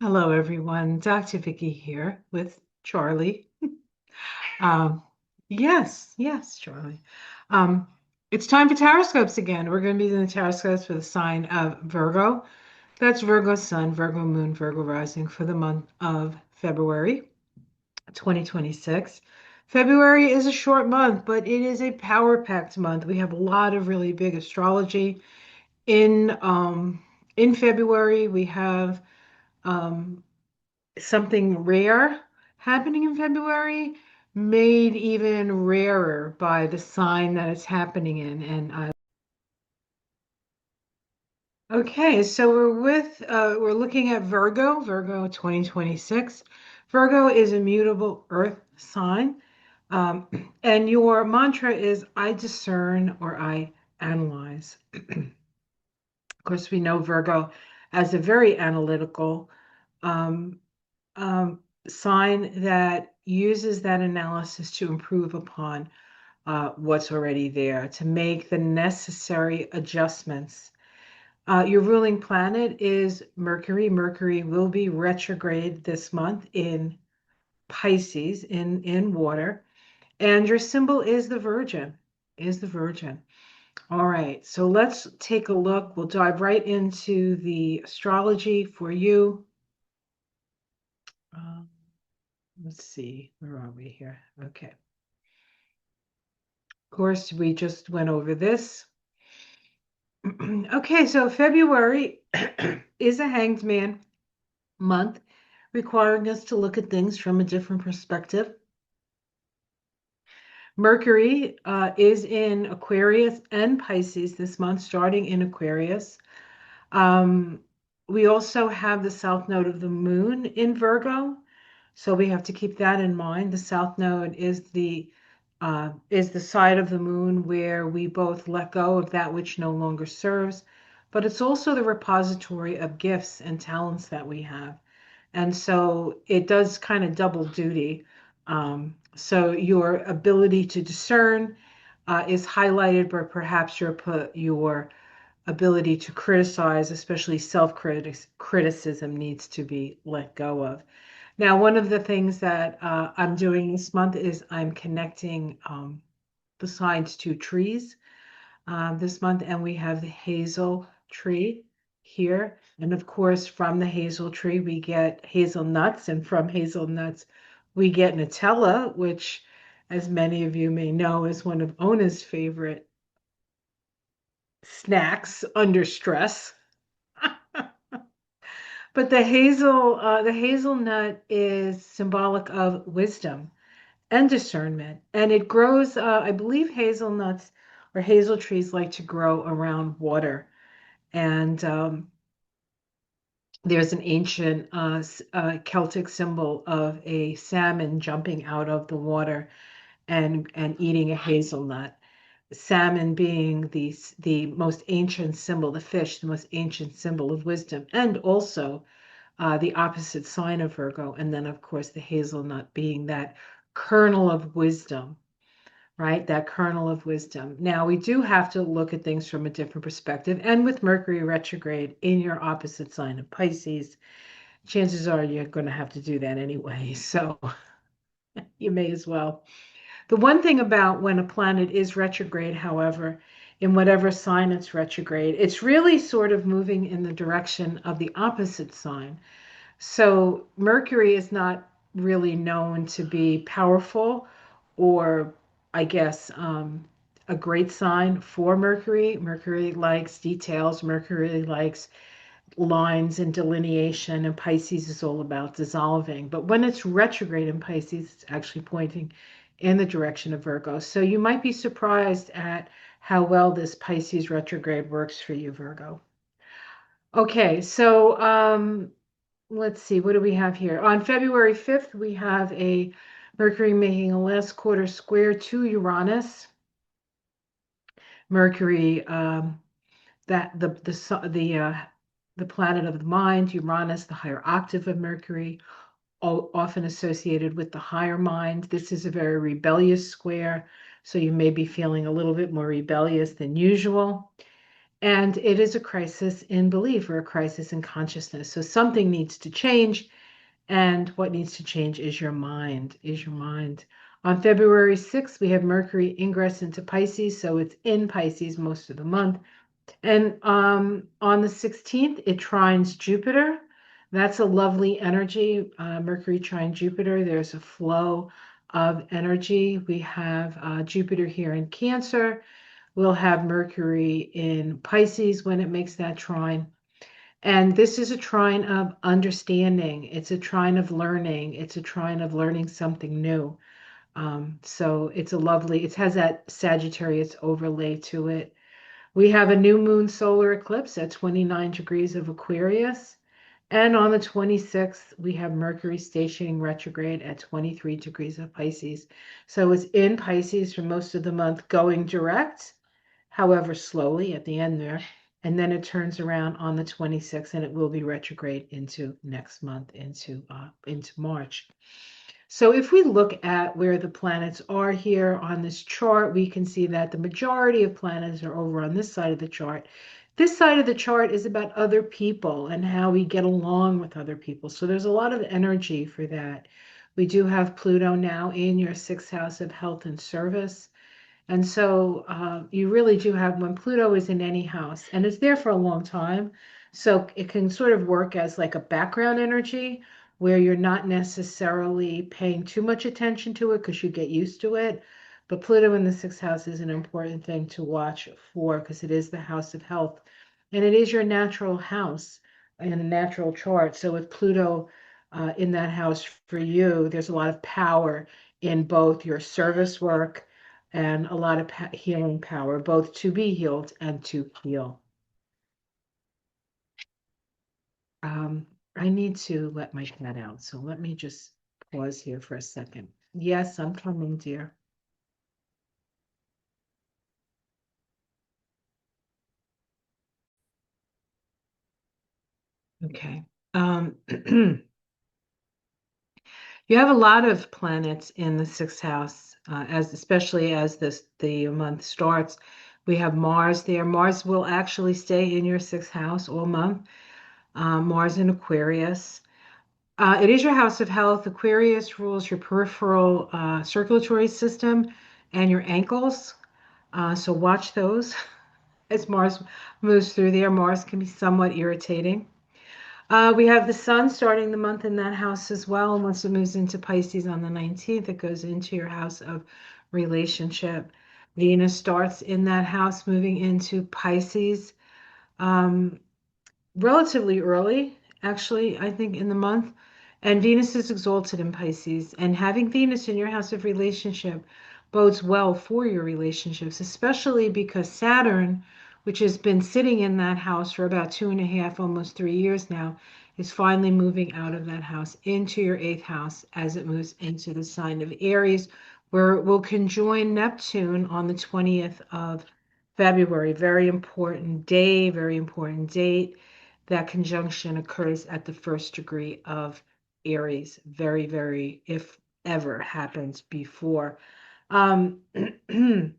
Hello, everyone. Dr. Vicky here with Charlie. Um, yes, Charlie. Um, it's time for Taroscopes again. We're going to be doing the Taroscopes for the sign of Virgo. That's Virgo Sun, Virgo Moon, Virgo Rising for the month of February 2026. February is a short month, but it is a power-packed month. We have a lot of really big astrology in February. We have um, something rare happening in February, made even rarer by the sign that it's happening in. Okay, so we're looking at Virgo 2026. Virgo is a mutable earth sign. Um, and your mantra is I discern or I analyze. Of course, we know Virgo as a very analytical um, sign that uses that analysis to improve upon what's already there, to make the necessary adjustments. Your ruling planet is Mercury. Mercury will be retrograde this month in Pisces, in water. And your symbol is the Virgin, is the Virgin. All right, so let's take a look. We'll dive right into the astrology for you. Um, let's see, where are we here? Okay. Of course, we just went over this. Okay, so February is a hanged man month, requiring us to look at things from a different perspective. Mercury is in Aquarius and Pisces this month, starting in Aquarius. Um, we also have the south node of the moon in Virgo, so we have to keep that in mind. The south node is the side of the moon where we both let go of that which no longer serves, but it's also the repository of gifts and talents that we have. And so it does kind of double duty. So your ability to discern is highlighted, but perhaps your ability to criticize, especially self-criticism, needs to be let go of. Now, one of the things that I'm doing this month is I'm connecting the signs to trees this month, and we have the hazel tree here. And of course, from the hazel tree, we get hazelnuts, and from hazelnuts, we get Nutella, which, as many of you may know, is one of Ona's favorite snacks under stress. But the hazelnut is symbolic of wisdom and discernment, and it grows. I believe hazelnuts or hazel trees like to grow around water, and there's an ancient Celtic symbol of a salmon jumping out of the water and eating a hazelnut. Salmon being the most ancient symbol, the fish, the most ancient symbol of wisdom, and also the opposite sign of Virgo. And then, of course, the hazelnut being that kernel of wisdom, right? That kernel of wisdom. Now, we do have to look at things from a different perspective. And with Mercury retrograde in your opposite sign of Pisces, chances are you're going to have to do that anyway. So you may as well. The one thing about when a planet is retrograde, however, in whatever sign it's retrograde, it's really sort of moving in the direction of the opposite sign. So Mercury is not really known to be powerful or, I guess, a great sign for Mercury. Mercury likes details, Mercury likes lines and delineation, and Pisces is all about dissolving. But when it's retrograde in Pisces, it's actually pointing in the direction of Virgo. So you might be surprised at how well this Pisces retrograde works for you, Virgo. Okay, so let's see, what do we have here? On February 5th, we have a Mercury making a last quarter square to Uranus. Mercury, that the planet of the mind, Uranus, the higher octave of Mercury, often associated with the higher mind. This is a very rebellious square, so you may be feeling a little bit more rebellious than usual. And it is a crisis in belief or a crisis in consciousness. So something needs to change. And what needs to change is your mind, is your mind. On February 6th, we have Mercury ingress into Pisces. So it's in Pisces most of the month. And on the 16th, it trines Jupiter. That's a lovely energy. Mercury trine Jupiter. There's a flow of energy. We have Jupiter here in Cancer. We'll have Mercury in Pisces when it makes that trine. And this is a trine of understanding. It's a trine of learning. It's a trine of learning something new. So it's a lovely, it has that Sagittarius overlay to it. We have a new moon solar eclipse at 29 degrees of Aquarius. And on the 26th, we have Mercury stationing retrograde at 23 degrees of Pisces. So it's in Pisces for most of the month, going direct, however, slowly at the end there. And then it turns around on the 26th and it will be retrograde into next month, into March. So if we look at where the planets are here on this chart, we can see that the majority of planets are over on this side of the chart. This side of the chart is about other people and how we get along with other people. So there's a lot of energy for that. We do have Pluto now in your sixth house of health and service. And so you really do have, when Pluto is in any house, and it's there for a long time, so it can sort of work as like a background energy where you're not necessarily paying too much attention to it because you get used to it. But Pluto in the sixth house is an important thing to watch for because it is the house of health and it is your natural house in a natural chart. So with Pluto in that house for you, there's a lot of power in both your service work and a lot of healing power, both to be healed and to heal. Um, I need to let my cat out, so let me just pause here for a second. Yes, I'm coming, dear. Okay. You have a lot of planets in the sixth house, as especially as the month starts. We have Mars there. Mars will actually stay in your sixth house all month. Mars in Aquarius. It is your house of health. Aquarius rules your peripheral circulatory system and your ankles. So watch those as Mars moves through there. Mars can be somewhat irritating. We have the sun starting the month in that house as well. And once it moves into Pisces on the 19th, it goes into your house of relationship. Venus starts in that house, moving into Pisces. Um, Relatively early, actually, I think in the month. And Venus is exalted in Pisces. And having Venus in your house of relationship bodes well for your relationships, especially because Saturn, which has been sitting in that house for about 2.5, almost 3 years now, is finally moving out of that house into your eighth house as it moves into the sign of Aries, where it will conjoin Neptune on the 20th of February. Very important day, very important date. That conjunction occurs at the first degree of Aries. Very, very, if ever happens before. Um, the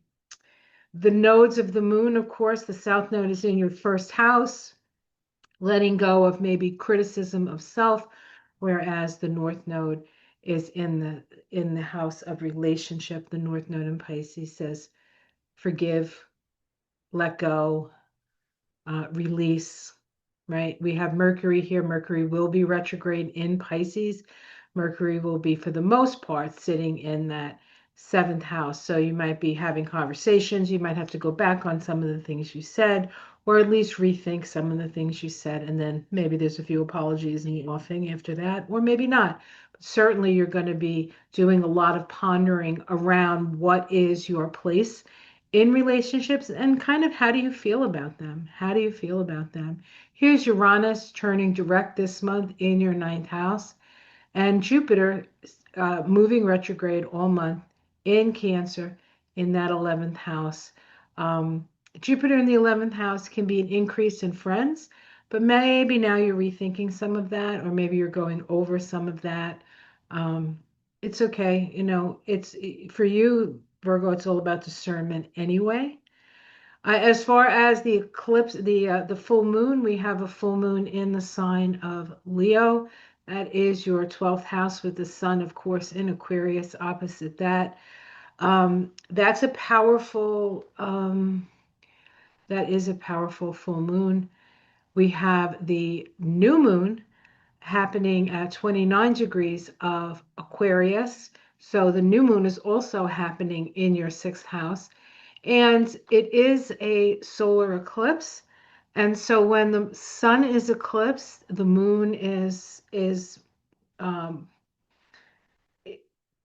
nodes of the moon, of course, the south node is in your first house, letting go of maybe criticism of self, whereas the north node is in the house of relationship. The north node in Pisces says forgive, let go, release, right? We have Mercury here. Mercury will be retrograde in Pisces. Mercury will be, for the most part, sitting in that seventh house. So you might be having conversations. You might have to go back on some of the things you said, or at least rethink some of the things you said. And then maybe there's a few apologies and the offing after that, or maybe not. But certainly you're going to be doing a lot of pondering around what is your place in relationships and kind of how do you feel about them? How do you feel about them? Here's Uranus turning direct this month in your ninth house, and Jupiter moving retrograde all month in Cancer in that 11th house. Um, Jupiter in the 11th house can be an increase in friends, but maybe now you're rethinking some of that, or maybe you're going over some of that. Um, it's okay. It's for you, Virgo, it's all about discernment anyway. As far as the eclipse, the full moon, we have a full moon in the sign of Leo. That is your 12th house with the sun, of course, in Aquarius opposite that. That's a powerful, that is a powerful full moon. We have the new moon happening at 29 degrees of Aquarius. So the new moon is also happening in your sixth house. And it is a solar eclipse. And so when the sun is eclipsed, the moon is um,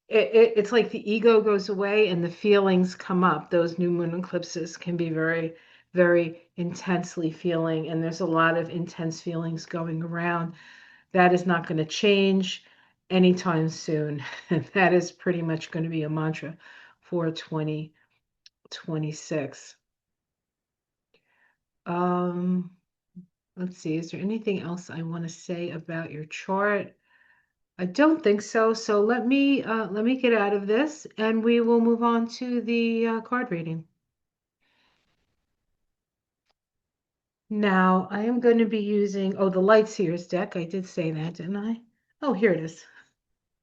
it's like the ego goes away and the feelings come up. Those new moon eclipses can be very, very intensely feeling, and there's a lot of intense feelings going around. That is not going to change anytime soon. That is pretty much going to be a mantra for 2026. Um, let's see, is there anything else I want to say about your chart? I don't think so. So let me get out of this and we will move on to the card reading. Now I am going to be using, oh, the Light Seers deck. I did say that, didn't I? Oh, here it is.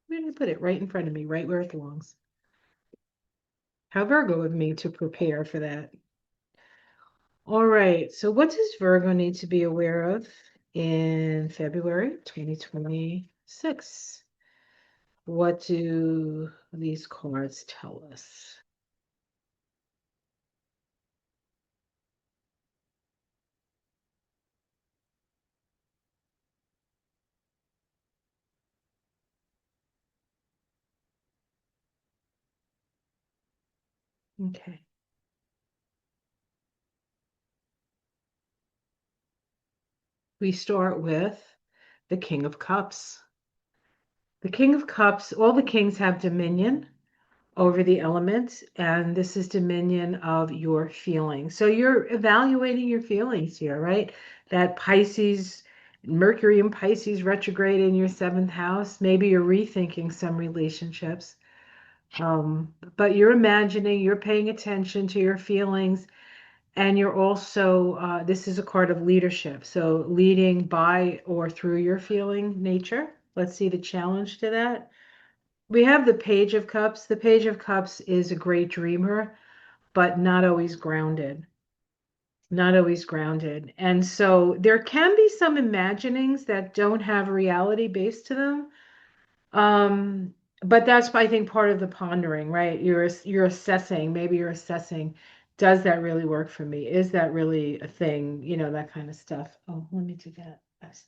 Where did I put it? Right in front of me, right where it belongs. How Virgo of me to prepare for that. All right. So what does Virgo need to be aware of in February 2026? What do these cards tell us? Okay. We start with the King of Cups. The King of Cups, all the kings have dominion over the elements, and this is dominion of your feelings. So you're evaluating your feelings here, right? That Pisces, Mercury and Pisces retrograde in your seventh house. Maybe you're rethinking some relationships. But you're imagining, you're paying attention to your feelings, and you're also, this is a card of leadership. So leading by or through your feeling nature. Let's see the challenge to that. We have the Page of Cups. The Page of Cups is a great dreamer, but not always grounded. Not always grounded. And so there can be some imaginings that don't have reality based to them. But that's, I think, part of the pondering, right? You're assessing, maybe you're assessing, does that really work for me? Is that really a thing? You know, that kind of stuff. Oh, let me do that. Let's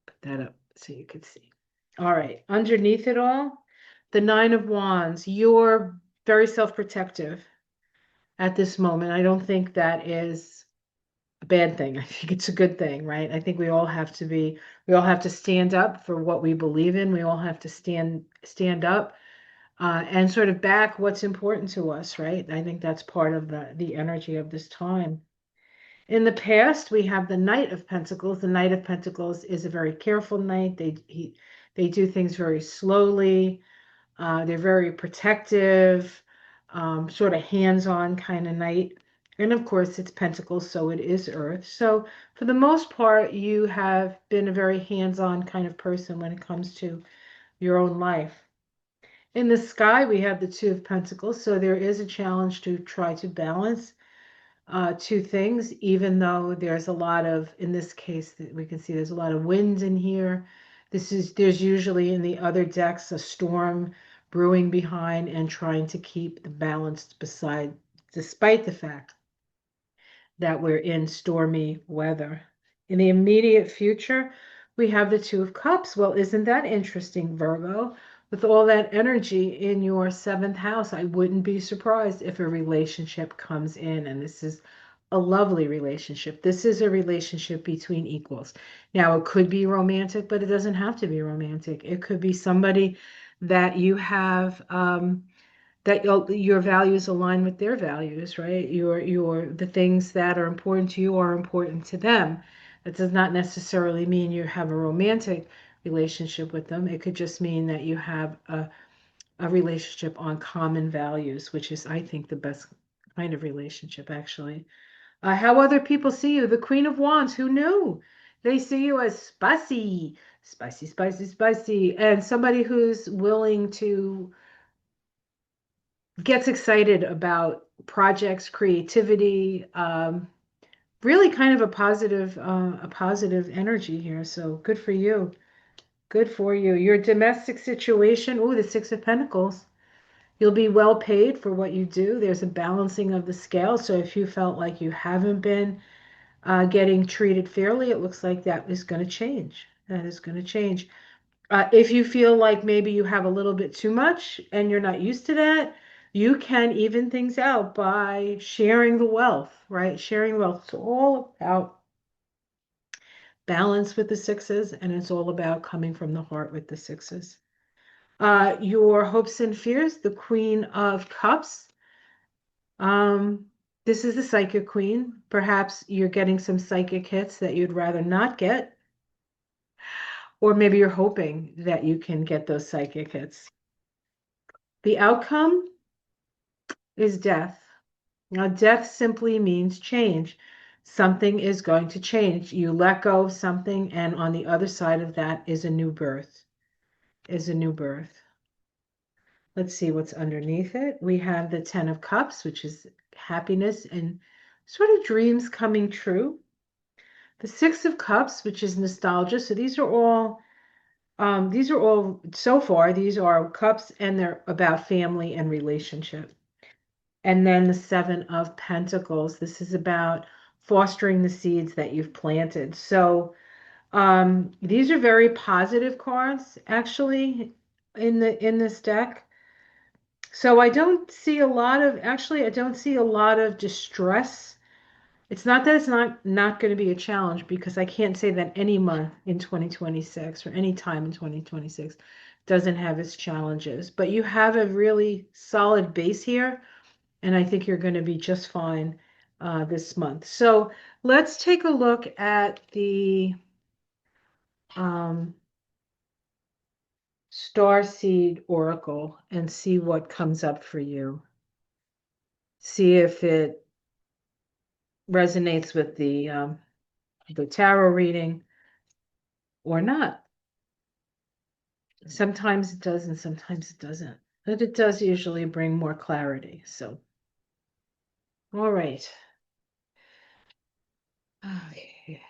put that up so you could see. All right, underneath it all, the Nine of Wands. You're very self-protective at this moment. I don't think that is a bad thing. I think it's a good thing, right? I think we all have to stand up for what we believe in. We all have to stand up and sort of back what's important to us, right? I think that's part of the energy of this time. In the past, we have the Knight of Pentacles. The Knight of Pentacles is a very careful knight. They do things very slowly. They're very protective, sort of hands-on kind of knight. And of course, it's Pentacles, so it is Earth. So for the most part, you have been a very hands-on kind of person when it comes to your own life. In the sky, we have the Two of Pentacles, so there is a challenge to try to balance two things, even though there's a lot of, in this case, we can see there's a lot of wind in here. There's usually in the other decks a storm brewing behind and trying to keep the balance despite the fact that we're in stormy weather. In the immediate future, we have the Two of Cups. Well, isn't that interesting, Virgo? With all that energy in your seventh house, I wouldn't be surprised if a relationship comes in, and this is a lovely relationship. This is a relationship between equals. Now, it could be romantic, but it doesn't have to be romantic. It could be somebody that you have that your values align with their values, right? Your the things that are important to you are important to them. That does not necessarily mean you have a romantic relationship with them. It could just mean that you have a relationship on common values, which is, I think, the best kind of relationship, actually. How other people see you, the Queen of Wands, who knew? They see you as spicy, spicy, spicy, spicy, and somebody who's willing to gets excited about projects, creativity, really kind of a positive energy here. So good for you. Good for you. Your domestic situation, oh, the Six of Pentacles. You'll be well paid for what you do. There's a balancing of the scale. So if you felt like you haven't been getting treated fairly, it looks like that is going to change. That is going to change. If you feel like maybe you have a little bit too much and you're not used to that, you can even things out by sharing the wealth, right? Sharing wealth. It's all about balance with the sixes, and it's all about coming from the heart with the sixes. Your hopes and fears, the Queen of Cups. Um, this is the Psychic Queen. Perhaps you're getting some psychic hits that you'd rather not get, or maybe you're hoping that you can get those psychic hits. The outcome is death. Now, death simply means change. Something is going to change. You let go of something, and on the other side of that is a new birth. Is a new birth. Let's see what's underneath it. We have the Ten of Cups, which is happiness and sort of dreams coming true. The Six of Cups, which is nostalgia. So these are all so far, these are cups and they're about family and relationship. And then the Seven of Pentacles. This is about fostering the seeds that you've planted. So these are very positive cards, actually, in this deck. So I don't see a lot of, actually, I don't see a lot of distress. It's not that it's not going to be a challenge because I can't say that any month in 2026 or any time in 2026 doesn't have its challenges. But you have a really solid base here, and I think you're going to be just fine this month. So let's take a look at the um, Starseed Oracle and see what comes up for you. See if it resonates with the tarot reading or not. Sometimes it does and sometimes it doesn't. But it does usually bring more clarity. So, all right. Okay.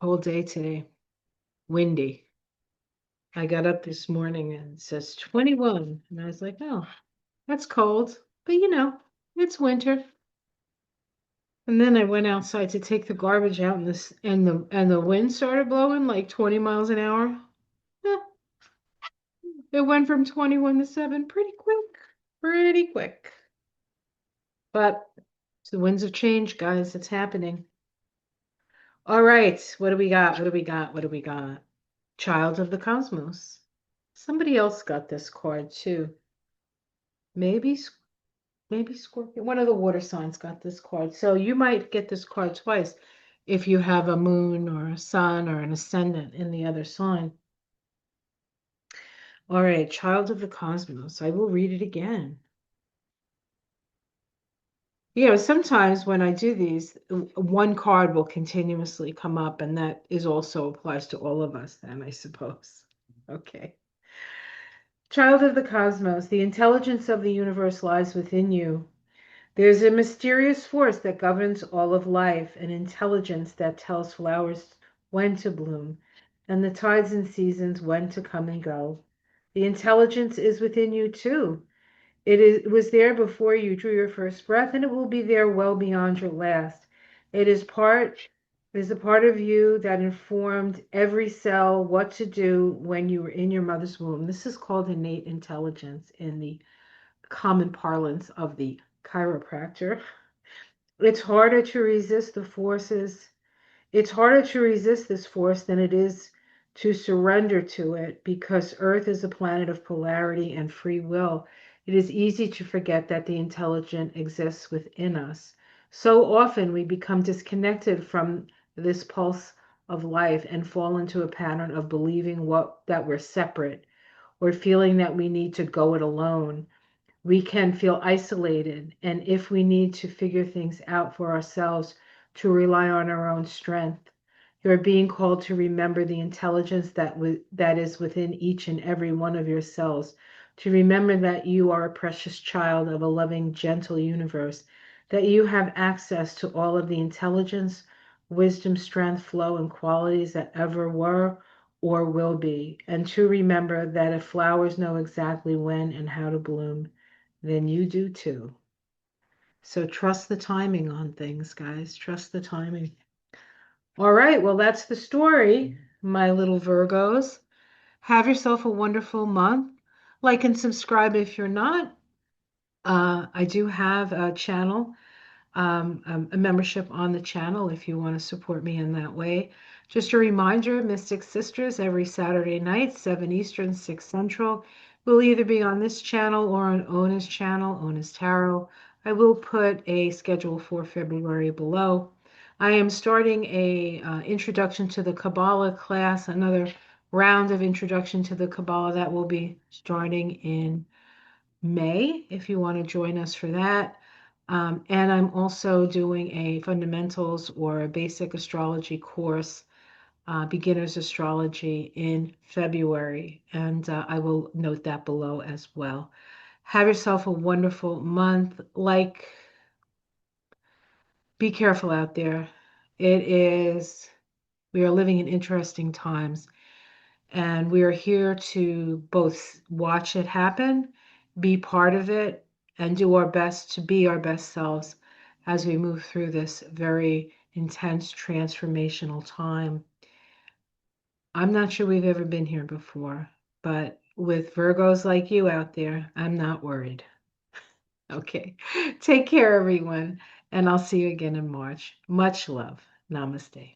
Whole day today. Windy. I got up this morning and it says 21. And I was like, oh, that's cold. But it's winter. And then I went outside to take the garbage out and the wind started blowing like 20 miles an hour. Eh, it went from 21 to 7 pretty quick. Pretty quick. But the winds of change, guys. It's happening. All right. What do we got? What do we got? What do we got? Child of the Cosmos. Somebody else got this card too. Maybe, maybe Scorpio. One of the water signs got this card. So you might get this card twice if you have a moon or a sun or an ascendant in the other sign. All right. Child of the Cosmos. I will read it again. Sometimes when I do these, one card will continuously come up, and that is also applies to all of us then, I suppose. Okay. Child of the cosmos, the intelligence of the universe lies within you. There's a mysterious force that governs all of life, an intelligence that tells flowers when to bloom, and the tides and seasons when to come and go. The intelligence is within you too. It was there before you drew your first breath, and it will be there well beyond your last. It is a part of you that informed every cell what to do when you were in your mother's womb. This is called innate intelligence in the common parlance of the chiropractor. It's harder to resist the forces it's harder to resist this force than it is to surrender to it because Earth is a planet of polarity and free will. It is easy to forget that the intelligent exists within us. So often we become disconnected from this pulse of life and fall into a pattern of believing that we're separate or feeling that we need to go it alone. We can feel isolated, and if we need to figure things out for ourselves, to rely on our own strength. You're being called to remember the intelligence that is within each and every one of your cells, to remember that you are a precious child of a loving, gentle universe, that you have access to all of the intelligence, wisdom, strength, flow, and qualities that ever were or will be, and to remember that if flowers know exactly when and how to bloom, then you do too. So trust the timing on things, guys. Trust the timing. All right, well, that's the story, my little Virgos. Have yourself a wonderful month. Like and subscribe if you're not. I do have a channel, a membership on the channel if you want to support me in that way. Just a reminder, Mystic Sisters, every Saturday night, 7 Eastern, 6 Central, will either be on this channel or on Ona's channel, Ona's Tarot. I will put a schedule for February below. I am starting a introduction to the Kabbalah class, another round of introduction to the Kabbalah that will be starting in May, if you want to join us for that. And I'm also doing a fundamentals or a basic astrology course, beginner's astrology, in February. And I will note that below as well. Have yourself a wonderful month. Be careful out there. We are living in interesting times. And we are here to both watch it happen, be part of it, and do our best to be our best selves as we move through this very intense transformational time. I'm not sure we've ever been here before, but with Virgos like you out there, I'm not worried. Okay. Take care, everyone, and I'll see you again in March. Much love. Namaste.